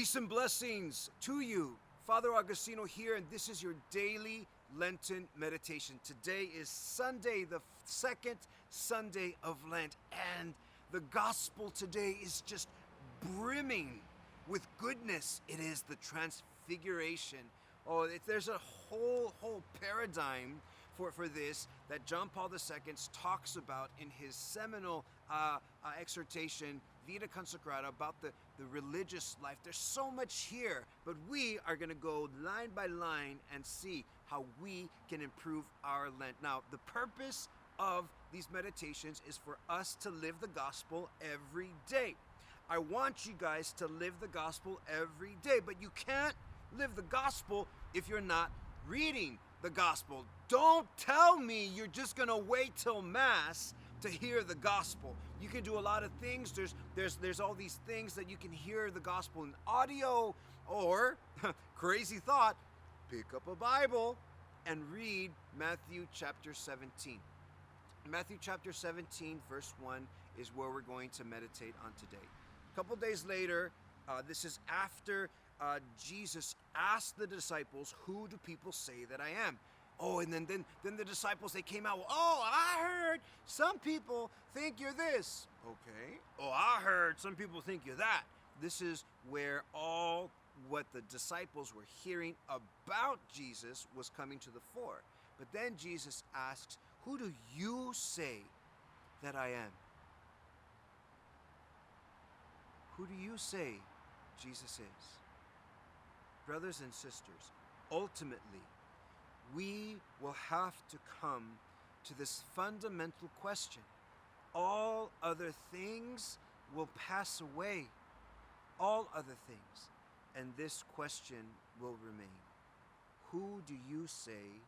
Peace and blessings to you. Father Augustino here, and this is your daily Lenten meditation. Today is Sunday, the second Sunday of Lent, and the gospel today is just brimming with goodness. It is the transfiguration. There's a whole paradigm for this that John Paul II talks about in his seminal exhortation, Vida Consecrata, about the religious life. There's so much here, but we are going to go line by line and see how we can improve our Lent. Now, the purpose of these meditations is for us to live the gospel every day. I want you guys to live the gospel every day, but you can't live the gospel if you're not reading the gospel. Don't tell me you're just going to wait till Mass to hear the gospel. You can do a lot of things. There's all these things that you can hear the gospel in audio, or crazy thought, pick up a Bible and read Matthew chapter 17. Matthew chapter 17 verse 1 is where we're going to meditate on today. A couple days later, this is after Jesus asked the disciples, who do people say that I am? Oh, and then the disciples, they came out, I heard some people think you're this. Okay. I heard some people think you're that. This is where all what the disciples were hearing about Jesus was coming to the fore. But then Jesus asks, who do you say that I am? Who do you say Jesus is? Brothers and sisters, ultimately, we will have to come to this fundamental question. All other things will pass away. All other things. And this question will remain. Who do you say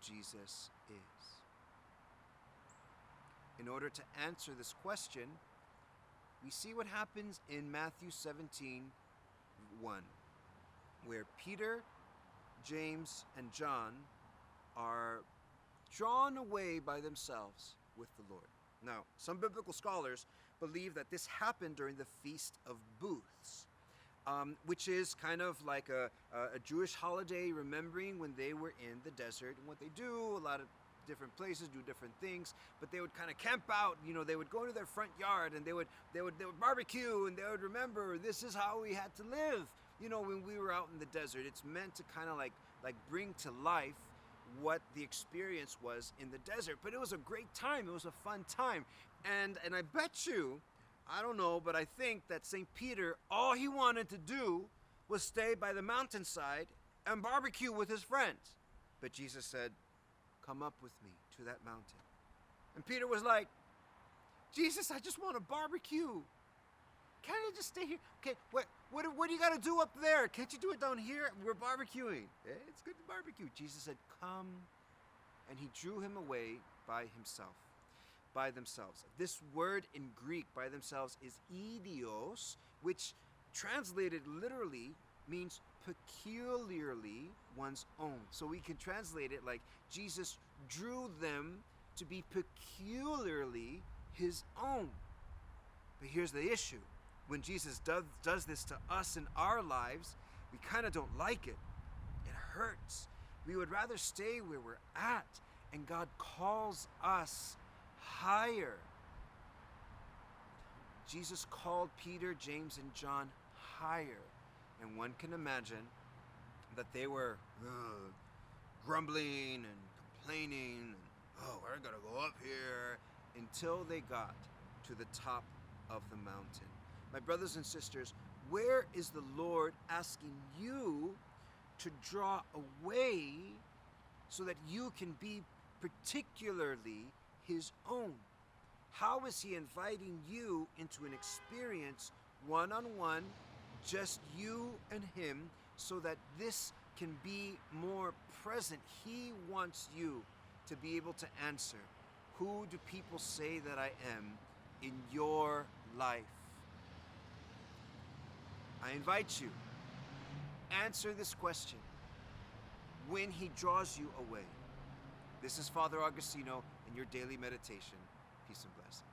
Jesus is? In order to answer this question, we see what happens in Matthew 17:1, where Peter, James, and John are drawn away by themselves with the Lord. Now, some biblical scholars believe that this happened during the Feast of Booths, which is kind of like a Jewish holiday remembering when they were in the desert. And what they do, a lot of different places do different things, but they would kind of camp out. They would go to their front yard and they would barbecue, and they would remember this is how we had to live. When we were out in the desert. It's meant to kind of like bring to life what the experience was in the desert. But it was a great time. It was a fun time. And I bet you, I don't know, but I think that St. Peter, all he wanted to do was stay by the mountainside and barbecue with his friends. But Jesus said, come up with me to that mountain. And Peter was like, Jesus, I just want to barbecue. Can't I just stay here? Okay, what do you got to do up there? Can't you do it down here? We're barbecuing. It's good to barbecue. Jesus said, come. And he drew him away by themselves. This word in Greek, by themselves, is idios, which translated literally means peculiarly one's own. So we can translate it like Jesus drew them to be peculiarly his own. But here's the issue. When Jesus does this to us in our lives, we kind of don't like it. It hurts. We would rather stay where we're at, and God calls us higher. Jesus called Peter, James, and John higher, and one can imagine that they were grumbling and complaining, and, we're going to go up here, until they got to the top of the mountain. My brothers and sisters, where is the Lord asking you to draw away so that you can be particularly his own? How is he inviting you into an experience one-on-one, just you and him, so that this can be more present? He wants you to be able to answer, who do people say that I am in your life? I invite you, answer this question when he draws you away. This is Father Augustino and your daily meditation. Peace and blessings.